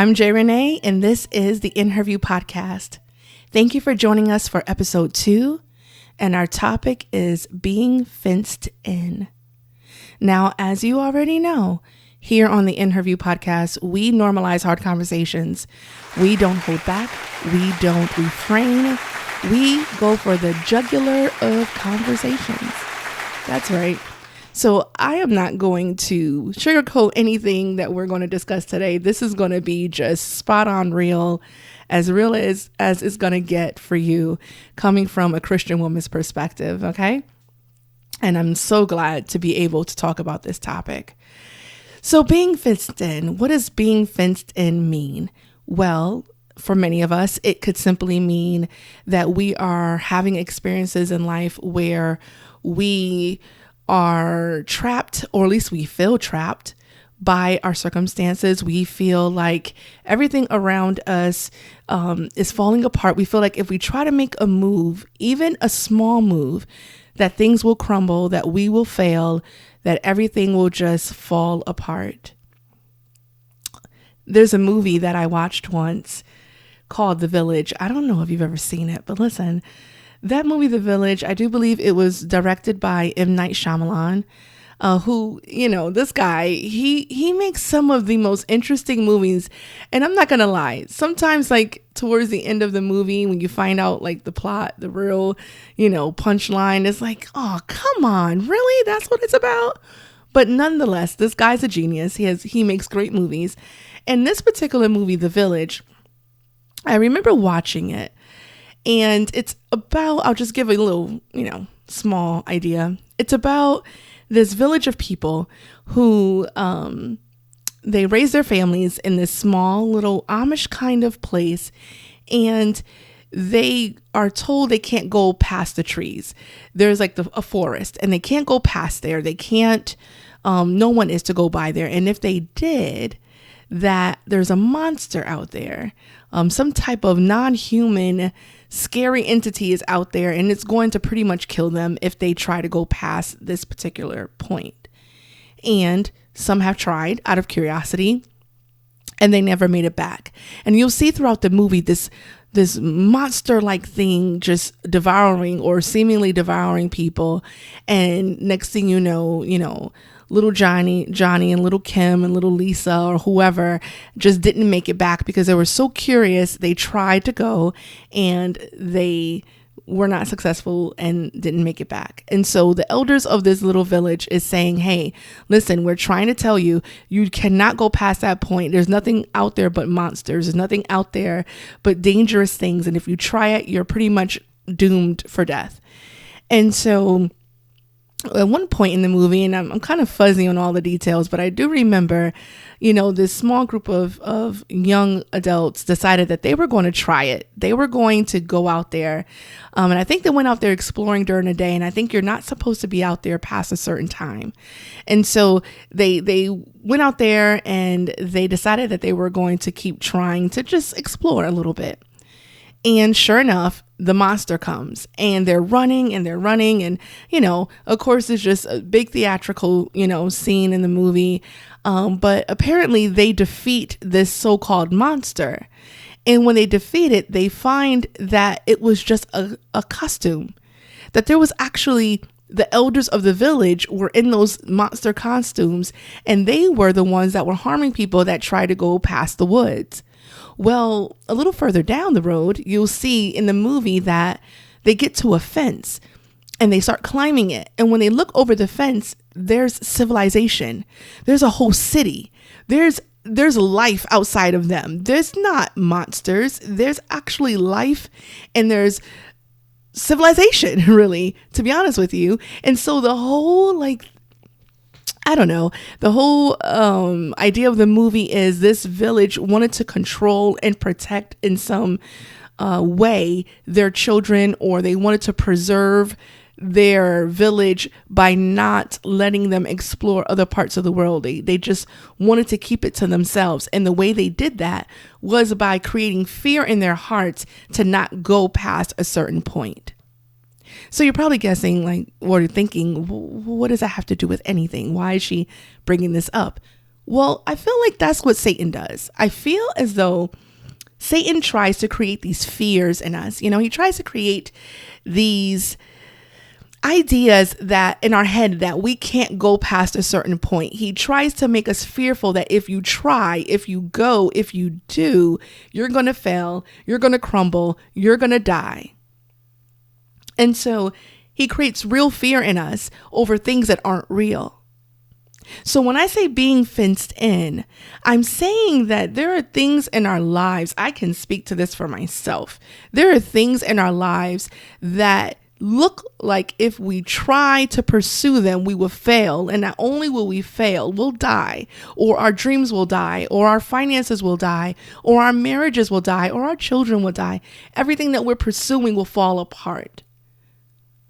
I'm Jay Renee, and this is the InHERview podcast. Thank you for joining us for episode 2, and our topic is being fenced in. Now, as you already know, here on the InHERview podcast, we normalize hard conversations. We don't hold back. We don't refrain. We go for the jugular of conversations. That's right. So I am not going to sugarcoat anything that we're going to discuss today. This is going to be just spot on real as it's going to get for you coming from a Christian woman's perspective. Okay. And I'm so glad to be able to talk about this topic. So being fenced in, what does being fenced in mean? Well, for many of us, it could simply mean that we are having experiences in life where we are trapped, or at least we feel trapped by our circumstances. We feel like everything around us is falling apart. We feel like if we try to make a move, even a small move, that things will crumble, that we will fail, that everything will just fall apart. There's a movie that I watched once called The Village. I don't know if you've ever seen it, but listen, that movie, The Village, I do believe it was directed by M. Night Shyamalan, who, this guy, he makes some of the most interesting movies. And I'm not going to lie. Sometimes like towards the end of the movie, when you find out like the plot, the real, punchline, it's like, oh, come on, really? That's what it's about? But nonetheless, this guy's a genius. He makes great movies. And this particular movie, The Village, I remember watching it. And it's about, I'll just give a little, small idea. It's about this village of people who, they raise their families in this small little Amish kind of place. And they are told they can't go past the trees. There's like a forest and they can't go past there. They can't, no one is to go by there. And if they did, that there's a monster out there, some type of non-human scary entity is out there, and it's going to pretty much kill them if they try to go past this particular point. And some have tried out of curiosity, and they never made it back. And you'll see throughout the movie this monster-like thing just devouring or seemingly devouring people. And next thing you know, little Johnny and little Kim and little Lisa or whoever just didn't make it back because they were so curious. They tried to go and they were not successful and didn't make it back. And so the elders of this little village is saying, hey, listen, we're trying to tell you, you cannot go past that point. There's nothing out there but monsters. There's nothing out there but dangerous things. And if you try it, you're pretty much doomed for death. And so at one point in the movie, and I'm kind of fuzzy on all the details, but I do remember, this small group of young adults decided that they were going to try it. They were going to go out there. And I think they went out there exploring during the day. And I think you're not supposed to be out there past a certain time. And so they went out there and they decided that they were going to keep trying to just explore a little bit. And sure enough, the monster comes and they're running. And, of course, it's just a big theatrical, scene in the movie. But apparently they defeat this so-called monster. And when they defeat it, they find that it was just a costume, that there was actually the elders of the village were in those monster costumes. And they were the ones that were harming people that tried to go past the woods. Well, a little further down the road, you'll see in the movie that they get to a fence and they start climbing it. And when they look over the fence, there's civilization. There's a whole city. There's life outside of them. There's not monsters. There's actually life and there's civilization, really, to be honest with you. And so the whole the whole idea of the movie is this village wanted to control and protect in some way their children, or they wanted to preserve their village by not letting them explore other parts of the world. They just wanted to keep it to themselves. And the way they did that was by creating fear in their hearts to not go past a certain point. So you're probably guessing, or thinking, what does that have to do with anything? Why is she bringing this up? Well, I feel like that's what Satan does. I feel as though Satan tries to create these fears in us. He tries to create these ideas that in our head that we can't go past a certain point. He tries to make us fearful that if you try, if you go, if you do, you're going to fail, you're going to crumble, you're going to die. And so he creates real fear in us over things that aren't real. So when I say being fenced in, I'm saying that there are things in our lives, I can speak to this for myself. There are things in our lives that look like if we try to pursue them, we will fail. And not only will we fail, we'll die, or our dreams will die, or our finances will die, or our marriages will die, or our children will die. Everything that we're pursuing will fall apart.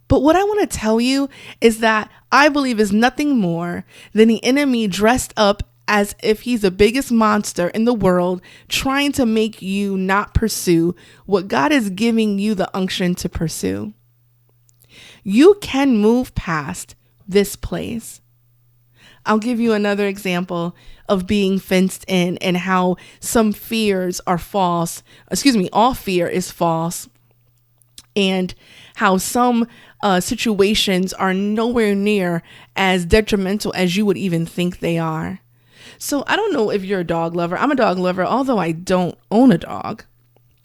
But what I want to tell you is that I believe is nothing more than the enemy dressed up as if he's the biggest monster in the world, trying to make you not pursue what God is giving you the unction to pursue. You can move past this place. I'll give you another example of being fenced in and how some fears are false. All fear is false. And how some situations are nowhere near as detrimental as you would even think they are. So I don't know if you're a dog lover. I'm a dog lover, although I don't own a dog.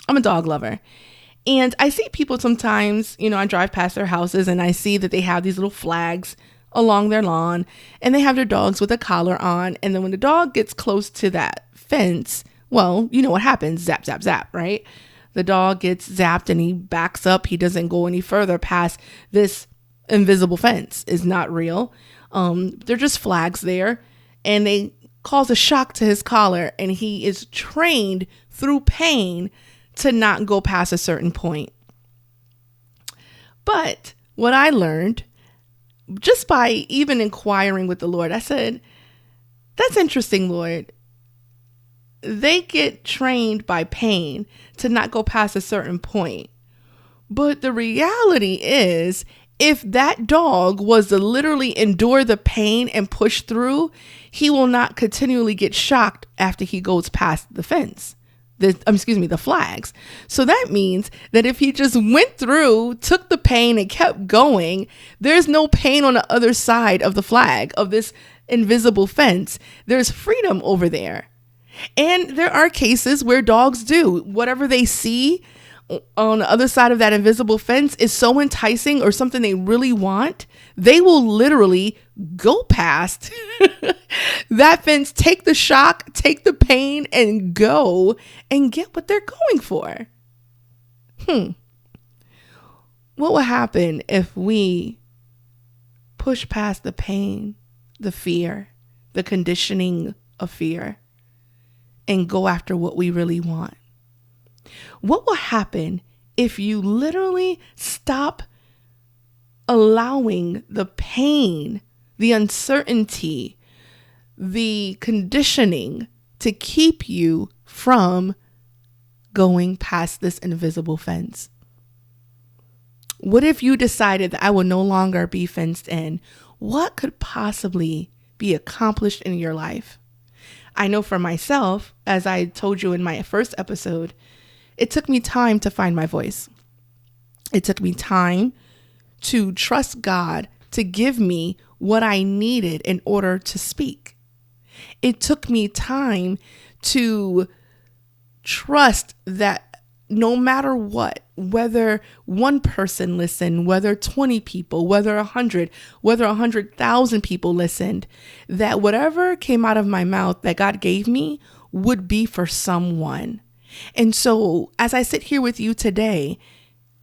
I'm a dog lover. And I see people sometimes, I drive past their houses and I see that they have these little flags along their lawn and they have their dogs with a collar on. And then when the dog gets close to that fence, well, you know what happens? Zap, zap, zap, right? The dog gets zapped and he backs up. He doesn't go any further past this invisible fence. It's not real. They're just flags there and they cause a shock to his collar, and he is trained through pain to not go past a certain point. But what I learned just by even inquiring with the Lord, I said, that's interesting, Lord. They get trained by pain to not go past a certain point. But the reality is, if that dog was to literally endure the pain and push through, he will not continually get shocked after he goes past the fence. The flags. So that means that if he just went through, took the pain and kept going, there's no pain on the other side of the flag, of this invisible fence. There's freedom over there. And there are cases where dogs do whatever they see on the other side of that invisible fence is so enticing or something they really want, they will literally go past that fence, take the shock, take the pain, and go and get what they're going for. What will happen if we push past the pain, the fear, the conditioning of fear, and go after what we really want? What will happen if you literally stop allowing the pain, the uncertainty, the conditioning to keep you from going past this invisible fence? What if you decided that I will no longer be fenced in? What could possibly be accomplished in your life? I know for myself, as I told you in my first episode, it took me time to find my voice. It took me time to trust God to give me what I needed in order to speak. It took me time to trust that no matter what, whether one person listened, whether 20 people, whether 100, whether 100,000 people listened, that whatever came out of my mouth that God gave me would be for someone. And so as I sit here with you today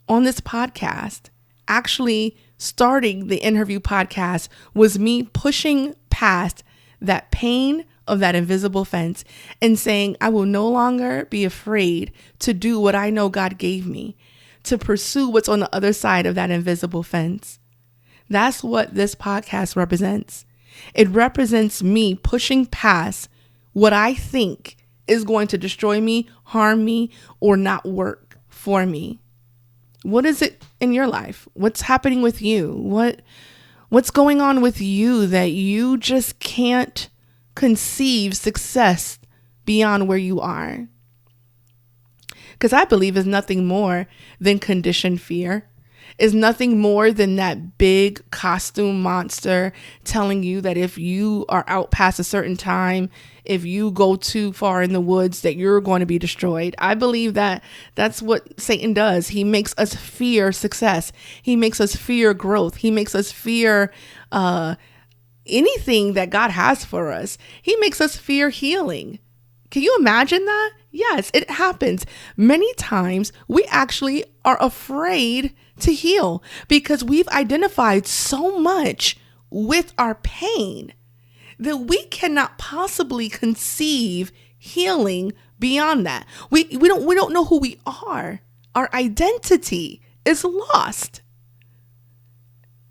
on this podcast, actually starting the InHERview podcast was me pushing past that pain of that invisible fence and saying, I will no longer be afraid to do what I know God gave me, to pursue what's on the other side of that invisible fence. That's what this podcast represents. It represents me pushing past what I think is going to destroy me, harm me, or not work for me. What is it in your life? What's happening with you? What's going on with you that you just can't conceive success beyond where you are. Because I believe is nothing more than conditioned fear. Is nothing more than that big costume monster telling you that if you are out past a certain time, if you go too far in the woods, that you're going to be destroyed. I believe that that's what Satan does. He makes us fear success. He makes us fear growth. He makes us fear anything that God has for us. He makes us fear healing. Can you imagine that? Yes, it happens. Many times we actually are afraid to heal because we've identified so much with our pain that we cannot possibly conceive healing beyond that. We don't know who we are. Our identity is lost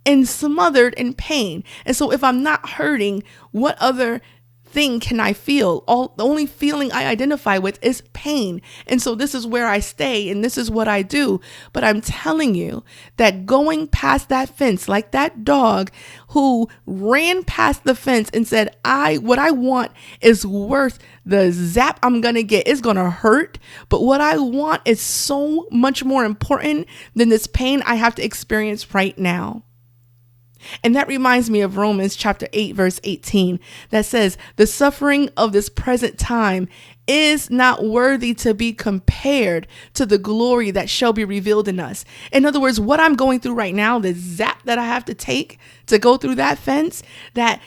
and smothered in pain. And so if I'm not hurting, what other thing can I feel? The only feeling I identify with is pain. And so this is where I stay and this is what I do. But I'm telling you that going past that fence, like that dog who ran past the fence and said, what I want is worth the zap I'm going to get. It's going to hurt. But what I want is so much more important than this pain I have to experience right now. And that reminds me of Romans chapter 8, verse 18, that says, the suffering of this present time is not worthy to be compared to the glory that shall be revealed in us. In other words, what I'm going through right now, the zap that I have to take to go through that fence, that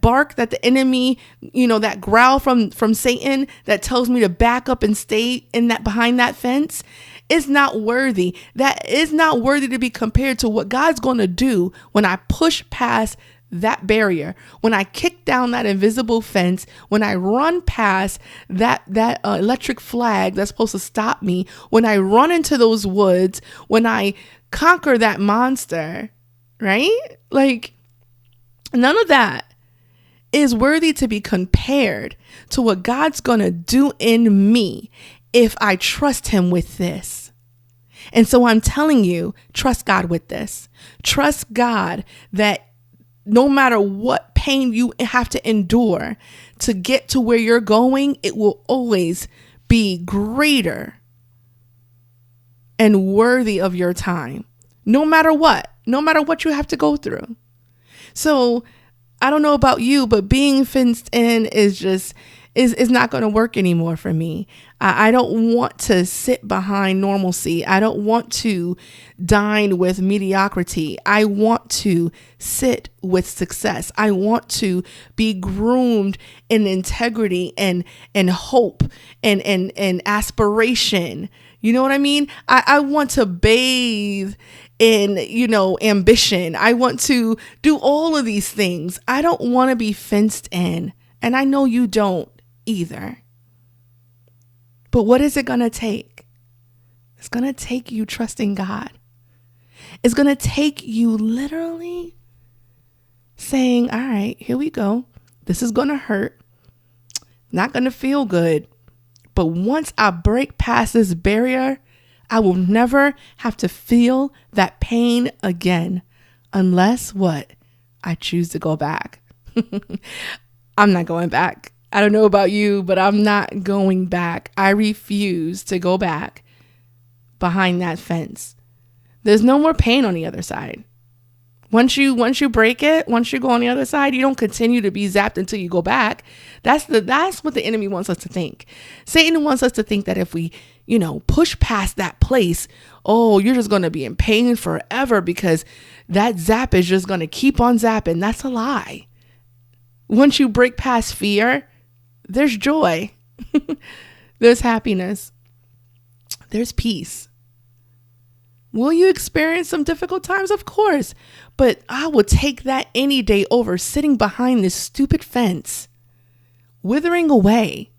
bark that the enemy, that growl from Satan that tells me to back up and stay behind that fence, is not worthy. That is not worthy to be compared to what God's going to do when I push past that barrier, when I kick down that invisible fence, when I run past that electric flag that's supposed to stop me, when I run into those woods, when I conquer that monster, right? Like, none of that is worthy to be compared to what God's going to do in me if I trust him with this. And so I'm telling you, trust God with this. Trust God that no matter what pain you have to endure to get to where you're going, it will always be greater and worthy of your time, no matter what you have to go through. So I don't know about you, but being fenced in is not going to work anymore for me. I don't want to sit behind normalcy. I don't want to dine with mediocrity. I want to sit with success. I want to be groomed in integrity and hope and aspiration. You know what I mean? I want to bathe in, ambition. I want to do all of these things. I don't want to be fenced in. And I know you don't either. But what is it going to take? It's going to take you trusting God. It's going to take you literally saying, all right, here we go. This is going to hurt. Not going to feel good. But once I break past this barrier, I will never have to feel that pain again. Unless what? I choose to go back. I'm not going back. I don't know about you, but I'm not going back. I refuse to go back behind that fence. There's no more pain on the other side. Once you break it, once you go on the other side, you don't continue to be zapped until you go back. That's what the enemy wants us to think. Satan wants us to think that if we, push past that place, you're just going to be in pain forever because that zap is just going to keep on zapping. That's a lie. Once you break past fear, there's joy, there's happiness, there's peace. Will you experience some difficult times? Of course, but I will take that any day over sitting behind this stupid fence, withering away,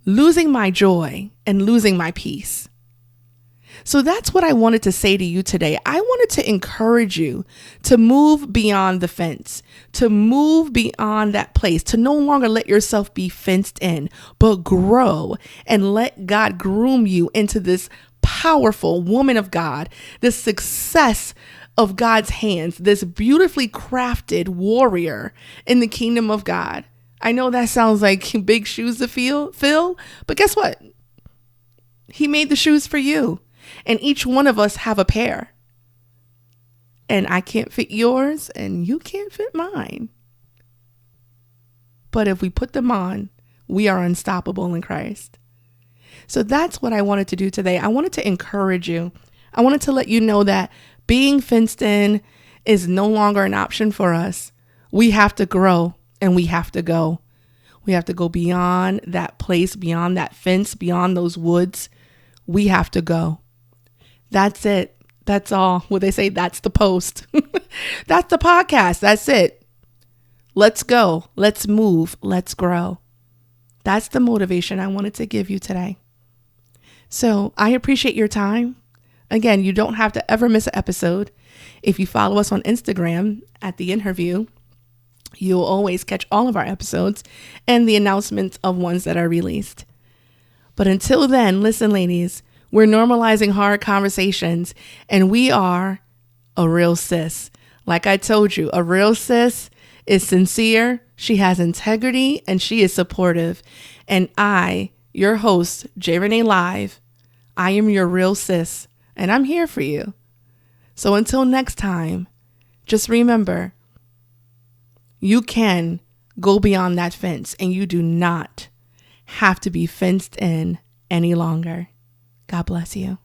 losing my joy and losing my peace. So that's what I wanted to say to you today. I wanted to encourage you to move beyond the fence, to move beyond that place, to no longer let yourself be fenced in, but grow and let God groom you into this powerful woman of God, this success of God's hands, this beautifully crafted warrior in the kingdom of God. I know that sounds like big shoes to fill, but guess what? He made the shoes for you. And each one of us have a pair. And I can't fit yours and you can't fit mine. But if we put them on, we are unstoppable in Christ. So that's what I wanted to do today. I wanted to encourage you. I wanted to let you know that being fenced in is no longer an option for us. We have to grow and we have to go. We have to go beyond that place, beyond that fence, beyond those woods. We have to go. That's it. That's all. What they say, that's the post. That's the podcast. That's it. Let's go. Let's move. Let's grow. That's the motivation I wanted to give you today. So I appreciate your time. Again, you don't have to ever miss an episode. If you follow us on Instagram at the InHERview, you'll always catch all of our episodes and the announcements of ones that are released. But until then, listen, ladies, we're normalizing hard conversations and we are a real sis. Like I told you, a real sis is sincere, she has integrity, and she is supportive. And I, your host, J. Renee Live, I am your real sis, and I'm here for you. So until next time, just remember, you can go beyond that fence, and you do not have to be fenced in any longer. God bless you.